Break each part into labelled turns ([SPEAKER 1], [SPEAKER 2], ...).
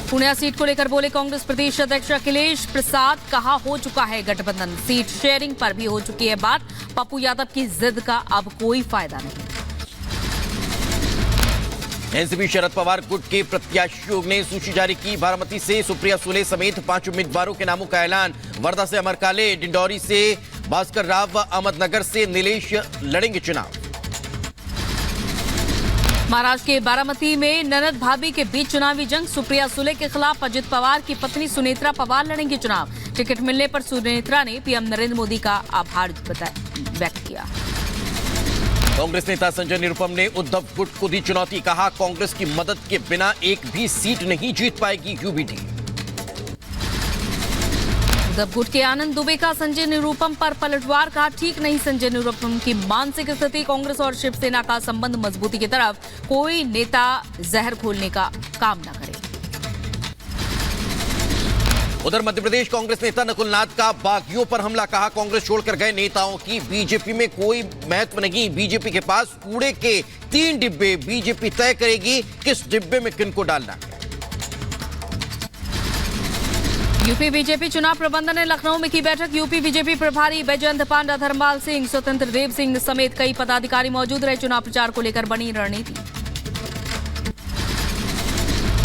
[SPEAKER 1] Purnia seat को लेकर बोले कांग्रेस प्रदेश अध्यक्ष अखिलेश प्रसाद, कहा हो चुका है गठबंधन, सीट शेयरिंग पर भी हो चुकी है बात, पप्पू यादव की जिद का अब कोई फायदा नहीं।
[SPEAKER 2] एनसीपी शरद पवार गुट के प्रत्याशियों ने सूची जारी की। बारामती से सुप्रिया सुले समेत 5 उम्मीदवारों के नामों का ऐलान। वर्धा से अमर काले, डिंडौरी से भास्कर राव व अहमदनगर से नीलेश लड़ेंगे चुनाव।
[SPEAKER 1] महाराष्ट्र के बारामती में ननद भाभी के बीच चुनावी जंग। सुप्रिया सुले के खिलाफ अजित पवार की पत्नी सुनेत्रा पवार लड़ेंगे चुनाव। टिकट मिलने पर सुनेत्रा ने पीएम नरेंद्र मोदी का आभार व्यक्त किया।
[SPEAKER 2] कांग्रेस नेता संजय निरुपम ने उद्धव गुट को दी चुनौती, कहा कांग्रेस की मदद के बिना एक भी सीट नहीं जीत पाएगी यूबीडी।
[SPEAKER 1] उद्धव गुट के आनंद दुबे का संजय निरुपम पर पलटवार, कहा ठीक नहीं संजय निरुपम की मानसिक स्थिति, कांग्रेस और शिवसेना का संबंध मजबूती की तरफ, कोई नेता जहर घोलने का काम न करे।
[SPEAKER 2] उधर मध्य प्रदेश कांग्रेस नेता नकुल नाथ का बागियों पर हमला, कहा कांग्रेस छोड़कर गए नेताओं की बीजेपी में कोई महत्व नहीं, बीजेपी के पास कूड़े के 3 डिब्बे, बीजेपी तय करेगी किस डिब्बे में किनको डालना है।
[SPEAKER 1] यूपी बीजेपी चुनाव प्रबंधन ने लखनऊ में की बैठक। यूपी बीजेपी प्रभारी बैजयंत पांडा, धर्मपाल सिंह, स्वतंत्र देव सिंह समेत कई पदाधिकारी मौजूद रहे। चुनाव प्रचार को लेकर बनी रणनीति।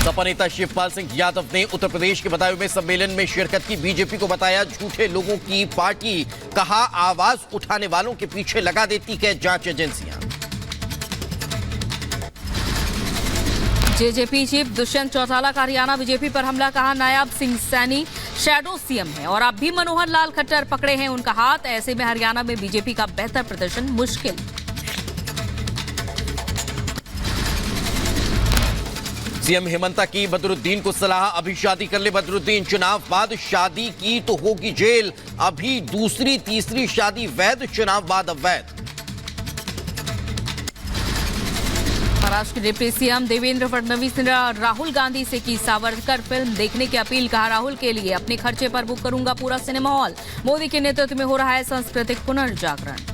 [SPEAKER 2] सपा नेता शिवपाल सिंह यादव ने उत्तर प्रदेश के बदायूं में सम्मेलन में शिरकत की। बीजेपी को बताया झूठे लोगों की पार्टी, कहा आवाज उठाने वालों के पीछे लगा देती है जांच एजेंसियां।
[SPEAKER 1] जेजेपी चीफ दुष्यंत चौटाला का हरियाणा बीजेपी पर हमला, कहा नायब सिंह सैनी शैडो सीएम है और अब भी मनोहर लाल खट्टर पकड़े हैं उनका हाथ, ऐसे में हरियाणा में बीजेपी का बेहतर प्रदर्शन मुश्किल।
[SPEAKER 2] सीएम हेमंता की बदरुद्दीन को सलाह, अभी शादी कर ले बदरुद्दीन, चुनाव बाद शादी की तो होगी जेल, अभी दूसरी तीसरी शादी वैध, चुनाव बाद अवैध।
[SPEAKER 1] महाराष्ट्र के डिप्टी सीएम देवेंद्र फडणवीस ने राहुल गांधी से की सावरकर फिल्म देखने की अपील, कहा राहुल के लिए अपने खर्चे पर बुक करूंगा पूरा सिनेमा हॉल। मोदी के नेतृत्व में हो रहा है सांस्कृतिक पुनर्जागरण।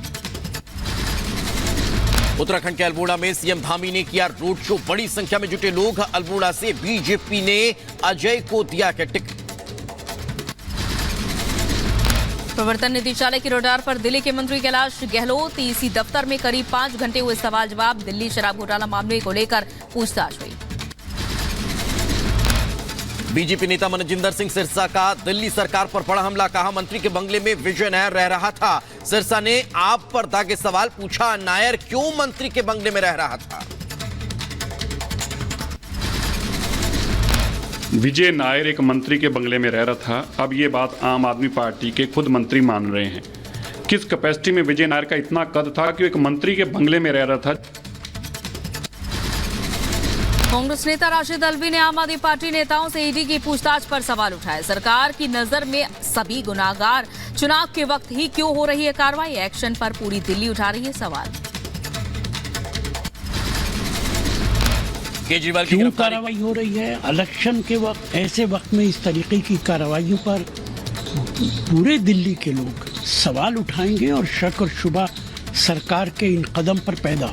[SPEAKER 2] उत्तराखंड के अल्मोड़ा में सीएम धामी ने किया रोड शो, बड़ी संख्या में जुटे लोग। अल्मोड़ा से बीजेपी ने अजय को दिया टिकट।
[SPEAKER 1] प्रवर्तन निदेशालय की रडार पर दिल्ली के मंत्री कैलाश गहलोत, ईसी दफ्तर में करीब 5 घंटे हुए सवाल जवाब। दिल्ली शराब घोटाला मामले को लेकर पूछताछ हुई।
[SPEAKER 2] बीजेपी नेता मनजिंदर सिंह सिरसा का दिल्ली सरकार पर बड़ा हमला, कहा मंत्री के बंगले में विजय नायर रह रहा था। सिरसा ने आप पर दागे सवाल, पूछा नायर क्यों मंत्री के बंगले में रह रहा था।
[SPEAKER 3] विजय नायर एक मंत्री के बंगले में रह रहा था, अब ये बात आम आदमी पार्टी के खुद मंत्री मान रहे हैं। किस कैपेसिटी में विजय नायर का इतना कद था कि एक मंत्री के बंगले में रह रहा था।
[SPEAKER 1] कांग्रेस नेता राशिद अल्वी ने आम आदमी पार्टी नेताओं से ईडी की पूछताछ पर सवाल उठाए। सरकार की नजर में सभी गुनाहगार, चुनाव के वक्त ही क्यों हो रही है कार्रवाई, एक्शन पर पूरी दिल्ली उठा रही है सवाल।
[SPEAKER 2] केजरीवाल की
[SPEAKER 4] क्यों कार्रवाई हो रही है इलेक्शन के वक्त, ऐसे वक्त में इस तरीके की कार्रवाइयों पर पूरे दिल्ली के लोग सवाल उठाएंगे और शक और शुबा सरकार के इन कदम पर पैदा।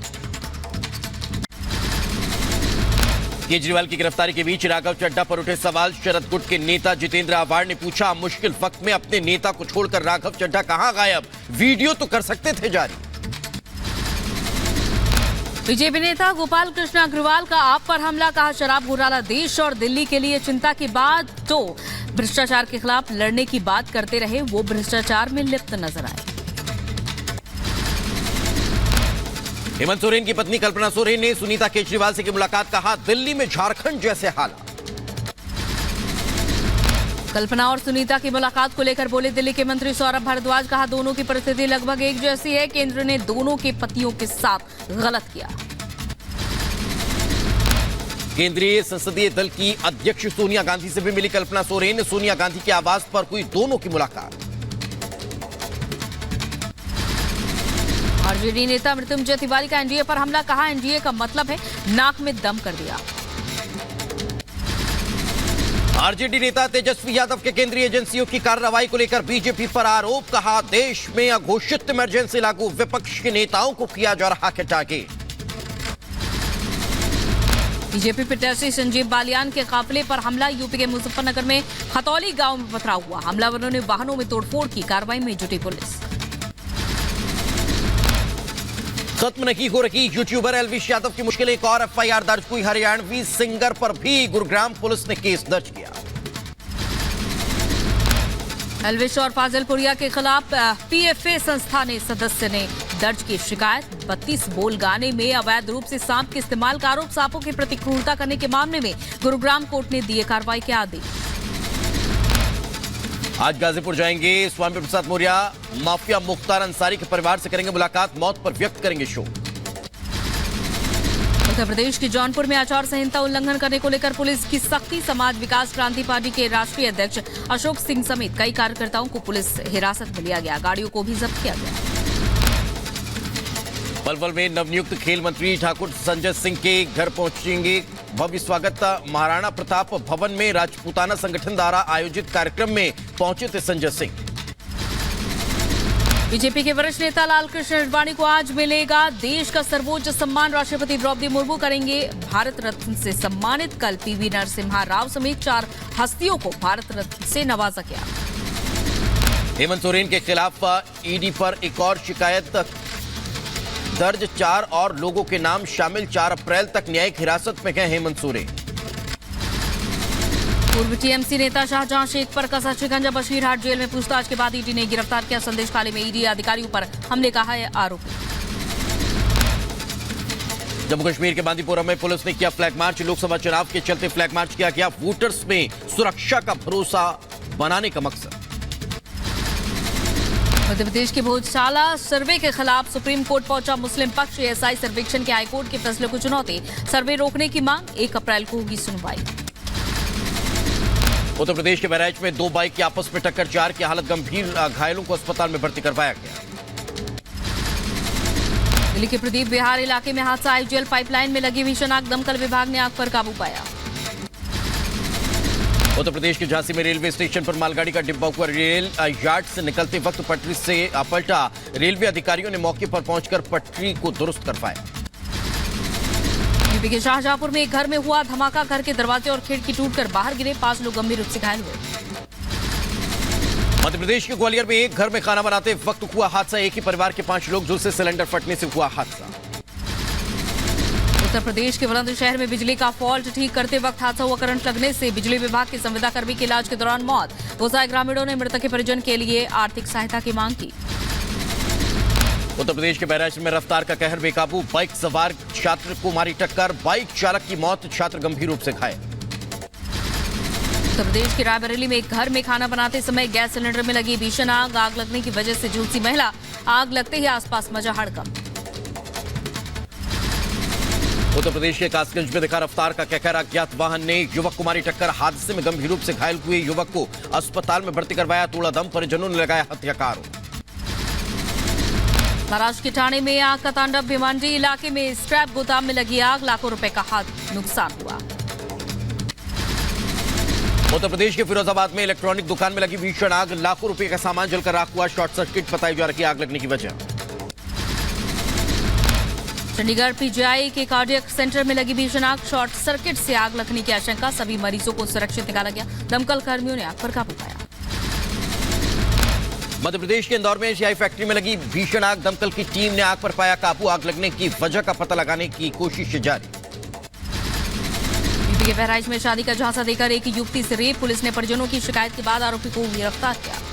[SPEAKER 2] केजरीवाल की गिरफ्तारी के बीच राघव चड्ढा पर उठे सवाल। शरद गुट के नेता जितेंद्र आवाड़ ने पूछा, मुश्किल वक्त में अपने नेता को छोड़कर राघव चड्ढा कहां गायब, वीडियो तो कर सकते थे जारी।
[SPEAKER 1] बीजेपी नेता गोपाल कृष्ण अग्रवाल का आप पर हमला, कहा शराब घोटाला देश और दिल्ली के लिए चिंता की बात, तो भ्रष्टाचार के खिलाफ लड़ने की बात करते रहे, वो भ्रष्टाचार में लिप्त नजर आए।
[SPEAKER 2] हेमंत सोरेन की पत्नी कल्पना सोरेन ने सुनीता केजरीवाल से की मुलाकात, कहा दिल्ली में झारखंड जैसे हालात।
[SPEAKER 1] कल्पना और सुनीता की मुलाकात को लेकर बोले दिल्ली के मंत्री सौरभ भारद्वाज, कहा दोनों की परिस्थिति लगभग एक जैसी है, केंद्र ने दोनों के पतियों के साथ गलत किया।
[SPEAKER 2] केंद्रीय संसदीय दल की अध्यक्ष सोनिया गांधी से भी मिली कल्पना सोरेन, सोनिया गांधी के आवास पर हुई दोनों की मुलाकात।
[SPEAKER 1] आरजेडी नेता मृत्युंजय तिवारी का एनडीए पर हमला, कहा एनडीए का मतलब है नाक में दम कर दिया।
[SPEAKER 2] आरजेडी नेता तेजस्वी यादव के केंद्रीय एजेंसियों की कार्रवाई को लेकर बीजेपी पर आरोप, कहा देश में अघोषित इमरजेंसी लागू, विपक्ष के नेताओं को किया जा रहा है टारगेट।
[SPEAKER 1] बीजेपी प्रत्याशी संजीव बालियान के काफिले पर हमला। यूपी के मुजफ्फरनगर में खतौली गांव में पथराव हुआ। हमलावरों ने वाहनों में तोड़फोड़ की। कार्रवाई में जुटी पुलिस।
[SPEAKER 2] खत्म नहीं हो रही यूट्यूबर एलविश यादव की मुश्किलें। एक और एफआईआर दर्ज हुई। हरियाणवी सिंगर पर भी गुरुग्राम पुलिस ने केस दर्ज किया।
[SPEAKER 1] एलविश और फाजिलपुरिया के खिलाफ पीएफए संस्था ने सदस्य ने दर्ज की शिकायत। 32 बोल गाने में अवैध रूप से सांप के इस्तेमाल का आरोप। सांपों की प्रति क्रूरता करने के मामले में गुरुग्राम कोर्ट ने दिए कार्रवाई के आदेश।
[SPEAKER 2] आज गाजीपुर जाएंगे स्वामी प्रसाद मौर्य। माफिया मुख्तार अंसारी के परिवार से करेंगे मुलाकात। मौत पर व्यक्त करेंगे शोक।
[SPEAKER 1] उत्तर प्रदेश के जौनपुर में आचार संहिता उल्लंघन करने को लेकर पुलिस की सख्ती। समाज विकास क्रांति पार्टी के राष्ट्रीय अध्यक्ष अशोक सिंह समेत कई कार्यकर्ताओं को पुलिस हिरासत में लिया गया। गाड़ियों को भी जब्त किया गया।
[SPEAKER 2] पलवल में नवनियुक्त खेल मंत्री ठाकुर संजय सिंह के घर पहुंचेंगे। भव्य स्वागत। महाराणा प्रताप भवन में राजपूताना संगठन द्वारा आयोजित कार्यक्रम में पहुंचे थे संजय सिंह।
[SPEAKER 1] बीजेपी के वरिष्ठ नेता लालकृष्ण आडवाणी को आज मिलेगा देश का सर्वोच्च सम्मान। राष्ट्रपति द्रौपदी मुर्मू करेंगे भारत रत्न से सम्मानित। कल पीवी नरसिम्हा राव समेत 4 हस्तियों को भारत रत्न से नवाजा गया।
[SPEAKER 2] हेमंत सोरेन के खिलाफ ईडी पर एक और शिकायत दर्ज। 4 और लोगों के नाम शामिल। 4 अप्रैल तक न्यायिक हिरासत में गए हेमंत सोरेन।
[SPEAKER 1] पूर्व टीएमसी नेता शाहजहां शेख पर कसा शिकंजा। बशीरहाट जेल में पूछताछ के बाद ईडी ने गिरफ्तार किया। संदेश खाली में ईडी अधिकारियों पर हमले का है आरोप।
[SPEAKER 2] जम्मू कश्मीर के बांदीपोरा में पुलिस ने किया फ्लैग मार्च। लोकसभा चुनाव के चलते फ्लैग मार्च किया गया। वोटर्स में सुरक्षा का भरोसा बनाने का मकसद।
[SPEAKER 1] मध्य प्रदेश के भोजशाला सर्वे के खिलाफ सुप्रीम कोर्ट पहुंचा मुस्लिम पक्ष। एएसआई सर्वेक्षण के हाईकोर्ट के फैसले को चुनौती। सर्वे रोकने की मांग। 1 अप्रैल को होगी सुनवाई।
[SPEAKER 2] उत्तर प्रदेश के बहराइच में 2 बाइक की आपस में टक्कर। 4 की हालत गंभीर। घायलों को अस्पताल में भर्ती करवाया गया।
[SPEAKER 1] दिल्ली के प्रदीप विहार इलाके में हादसा। आईजीएल पाइपलाइन में लगी भीषण आग। दमकल विभाग ने आग पर काबू पाया।
[SPEAKER 2] उत्तर प्रदेश के झांसी में रेलवे स्टेशन पर मालगाड़ी का डिब्बा हुआ। रेल यार्ड से निकलते वक्त पटरी से पलटा। रेलवे अधिकारियों ने मौके पर पहुंचकर पटरी को दुरुस्त करवाया। यूपी
[SPEAKER 1] के शाहजहांपुर में एक घर में हुआ धमाका। घर के दरवाजे और खिड़की टूटकर बाहर गिरे। 5 लोग गंभीर रूप से घायल हुए।
[SPEAKER 2] मध्य प्रदेश के ग्वालियर में एक घर में खाना बनाते वक्त हुआ हादसा। एक ही परिवार के 5 लोग झुलसे। सिलेंडर फटने से हुआ हादसा।
[SPEAKER 1] उत्तर प्रदेश के बुलंदशहर में बिजली का फॉल्ट ठीक करते वक्त हादसा हुआ। करंट लगने से बिजली विभाग के संविदा कर्मी के इलाज के दौरान मौत। गोसाई ग्रामीणों ने मृतक के परिजन के लिए आर्थिक सहायता की मांग की।
[SPEAKER 2] उत्तर प्रदेश के बहराइच में रफ्तार का कहर बेकाबू। बाइक सवार छात्र को मारी टक्कर। बाइक चालक की मौत। छात्र गंभीर रूप से घायल।
[SPEAKER 1] उत्तर प्रदेश के रायबरेली में एक घर में खाना बनाते समय गैस सिलेंडर में लगी भीषण आग। आग लगने की वजह से झुलसी महिला। आग लगते ही आसपास मचा हड़कंप।
[SPEAKER 2] उत्तर प्रदेश के कासगंज में दिखा रफ्तार का कहर। अज्ञात वाहन ने युवक को मारी टक्कर। हादसे में गंभीर रूप से घायल हुए युवक को अस्पताल में भर्ती करवाया। तोड़ा दम। परिजनों ने लगाया हत्या का आरोप।
[SPEAKER 1] महाराष्ट्र के ठाणे में आग का तांडव। भिवांडी इलाके में स्क्रैप गोदाम में लगी आग। लाखों रुपए का नुकसान हुआ।
[SPEAKER 2] उत्तर प्रदेश के फिरोजाबाद में इलेक्ट्रॉनिक दुकान में लगी भीषण आग। लाखों रुपए का सामान जलकर राख हुआ। शॉर्ट सर्किट बताई जा रही आग लगने की वजह।
[SPEAKER 1] चंडीगढ़ पीजीआई के कार्डियक सेंटर में लगी भीषण आग। शॉर्ट सर्किट से आग लगने की आशंका। सभी मरीजों को सुरक्षित निकाला गया। दमकल कर्मियों ने आग पर काबू पाया।
[SPEAKER 2] मध्य प्रदेश के इंदौर में एशियाई फैक्ट्री में लगी भीषण आग। दमकल की टीम ने आग पर पाया काबू। आग लगने की वजह का पता लगाने की कोशिश जारी।
[SPEAKER 1] यूपी के बहराइच में शादी का झांसा देकर एक युवती से रेप। पुलिस ने परिजनों की शिकायत के बाद आरोपी को गिरफ्तार किया।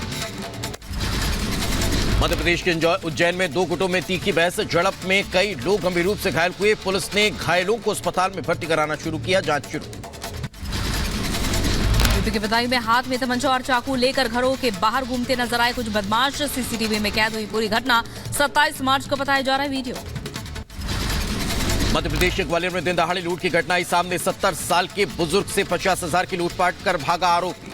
[SPEAKER 2] मध्य प्रदेश के उज्जैन में 2 गुटों में तीखी बहस। झड़प में कई लोग गंभीर रूप से घायल हुए। पुलिस ने घायलों को अस्पताल में भर्ती कराना शुरू किया। जांच शुरू। यूपी के बदायूं में हाथ में तमंचा और चाकू लेकर घरों के बाहर घूमते नजर आए कुछ बदमाश। सीसीटीवी में कैद हुई पूरी घटना। 27 मार्च को बताया जा रहा है वीडियो। मध्य प्रदेश के ग्वालियर में दिन दहाड़े लूट की घटना आई सामने। 70 साल के बुजुर्ग से 50,000 की लूटपाट कर भागा आरोपी।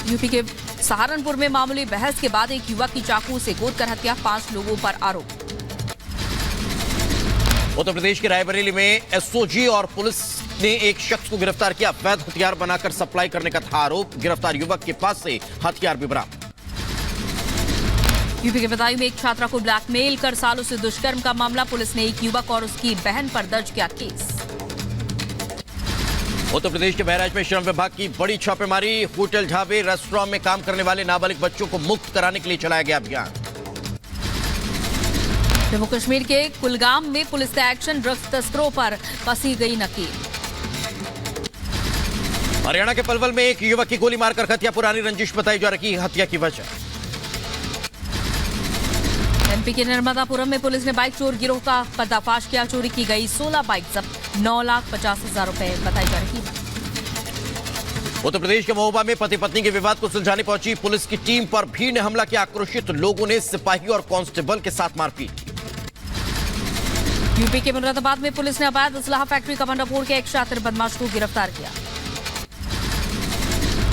[SPEAKER 2] यूपी के सहारनपुर में मामूली बहस के बाद एक युवक की चाकू से गोदकर हत्या। 5 लोगों पर आरोप। उत्तर प्रदेश के रायबरेली में एसओजी और पुलिस ने एक शख्स को गिरफ्तार किया। अवैध हथियार बनाकर सप्लाई करने का था आरोप। गिरफ्तार युवक के पास से हथियार भी बरामद।
[SPEAKER 1] यूपी के बदायूं में एक छात्रा को ब्लैकमेल कर सालों से दुष्कर्म का मामला, पुलिस ने एक युवक और उसकी बहन पर दर्ज किया केस।
[SPEAKER 2] उत्तर प्रदेश के बहराइच में श्रम विभाग की बड़ी छापेमारी, होटल, ढाबे, रेस्टोरेंट में काम करने वाले नाबालिग बच्चों को मुक्त कराने के लिए चलाया गया अभियान।
[SPEAKER 1] जम्मू कश्मीर के कुलगाम में पुलिस का एक्शन, ड्रग्स तस्करों पर कसी गई नकील।
[SPEAKER 2] हरियाणा के पलवल में एक युवक की गोली मारकर हत्या, पुरानी रंजिश बताई जा रही हत्या की वजह।
[SPEAKER 1] एमपी के नर्मदापुरम में पुलिस ने बाइक चोर गिरोह का पर्दाफाश किया, चोरी की गई 16 बाइक जब्त, 9,50,000 रुपए बताई जा रही है।
[SPEAKER 2] उत्तर प्रदेश के महोबा में पति पत्नी के विवाद को सुलझाने पहुंची पुलिस की टीम पर भीड़ ने हमला किया, आक्रोशित लोगों ने सिपाही और कांस्टेबल के साथ मारपीट की।
[SPEAKER 1] यूपी के मुरादाबाद में पुलिस ने अवैध असलाह फैक्ट्री का भंडाफोड़ के एक शातिर बदमाश को गिरफ्तार किया।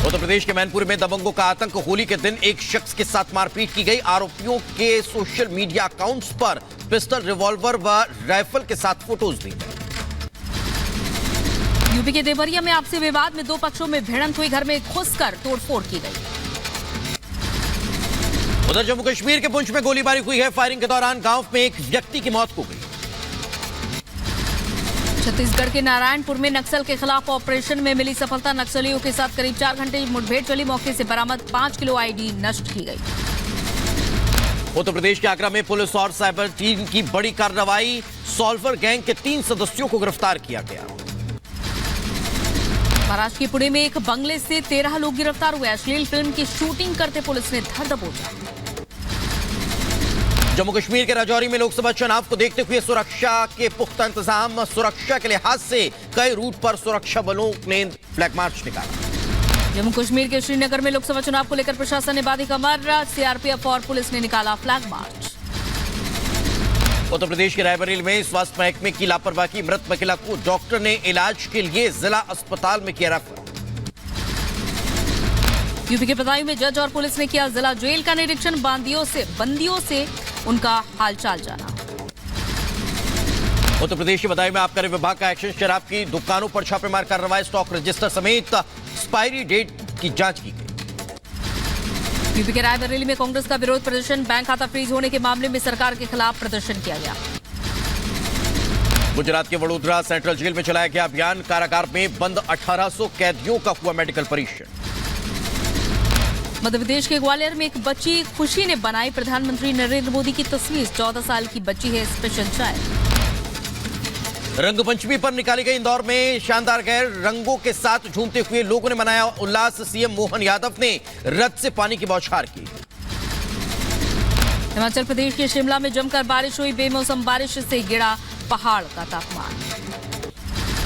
[SPEAKER 2] उत्तर प्रदेश के मैनपुरी में दबंगों का आतंक, होली के दिन एक शख्स के साथ मारपीट की गई, आरोपियों के सोशल मीडिया अकाउंट्स पर पिस्टल, रिवॉल्वर व राइफल के साथ फोटोज दी गई।
[SPEAKER 1] यूपी के देवरिया में आपसी विवाद में दो पक्षों में भिड़ंत हुई, घर में घुसकर तोड़फोड़ की गई।
[SPEAKER 2] उधर जम्मू कश्मीर के पुंछ में गोलीबारी हुई है, फायरिंग के दौरान गांव में एक व्यक्ति की मौत हो गई।
[SPEAKER 1] छत्तीसगढ़ के नारायणपुर में नक्सल के खिलाफ ऑपरेशन में मिली सफलता, नक्सलियों के साथ करीब 4 घंटे की मुठभेड़ चली, मौके से बरामद 5 किलो आईडी नष्ट की गई।
[SPEAKER 2] उत्तर प्रदेश के आगरा में पुलिस और साइबर टीम की बड़ी कार्रवाई, सॉल्वर गैंग के 3 सदस्यों को गिरफ्तार किया गया।
[SPEAKER 1] महाराष्ट्र के पुणे में एक बंगले से 13 लोग गिरफ्तार हुए, अश्लील फिल्म की शूटिंग करते पुलिस ने धर दबोचा।
[SPEAKER 2] जम्मू कश्मीर के राजौरी में लोकसभा चुनाव को देखते हुए सुरक्षा के पुख्ता इंतजाम, सुरक्षा के लिहाज से कई रूट पर सुरक्षा बलों ने फ्लैग मार्च निकाला।
[SPEAKER 1] जम्मू कश्मीर के श्रीनगर में लोकसभा चुनाव को लेकर प्रशासन ने बांधी कमर, सीआरपीएफ और पुलिस ने निकाला फ्लैग मार्च।
[SPEAKER 2] उत्तर प्रदेश के रायबरेली में स्वास्थ्य महकमे की लापरवाही की मृत महिला को डॉक्टर ने इलाज के लिए जिला अस्पताल में किया रेफर।
[SPEAKER 1] यूपी के बदायूं में जज और पुलिस ने किया जिला जेल का निरीक्षण, बंदियों से उनका हालचाल जाना।
[SPEAKER 2] उत्तर प्रदेश के बदायूं में आबकारी विभाग का एक्शन, शराब की दुकानों पर छापेमार कार्रवाई, स्टॉक रजिस्टर समेत एक्सपायरी डेट की जांच की गई।
[SPEAKER 1] यूपी के रायबरेली में कांग्रेस का विरोध प्रदर्शन, बैंक खाता फ्रीज होने के मामले में सरकार के खिलाफ प्रदर्शन किया गया।
[SPEAKER 2] गुजरात के वडोदरा सेंट्रल जेल में चलाया गया अभियान, कारागार में बंद 1800 कैदियों का हुआ मेडिकल परीक्षण।
[SPEAKER 1] मध्य प्रदेश के ग्वालियर में एक बच्ची खुशी ने बनाई प्रधानमंत्री नरेंद्र मोदी की तस्वीर, 14 साल की बच्ची है स्पेशल चाइल्ड।
[SPEAKER 2] रंगपंचमी पर निकाली गई इंदौर में शानदार गैर रंगों के साथ झूमते हुए लोगों ने मनाया उल्लास, सीएम मोहन यादव ने रथ से पानी की बौछार की।
[SPEAKER 1] हिमाचल प्रदेश के शिमला में जमकर बारिश हुई, बेमौसम बारिश से गिरा पहाड़ का तापमान।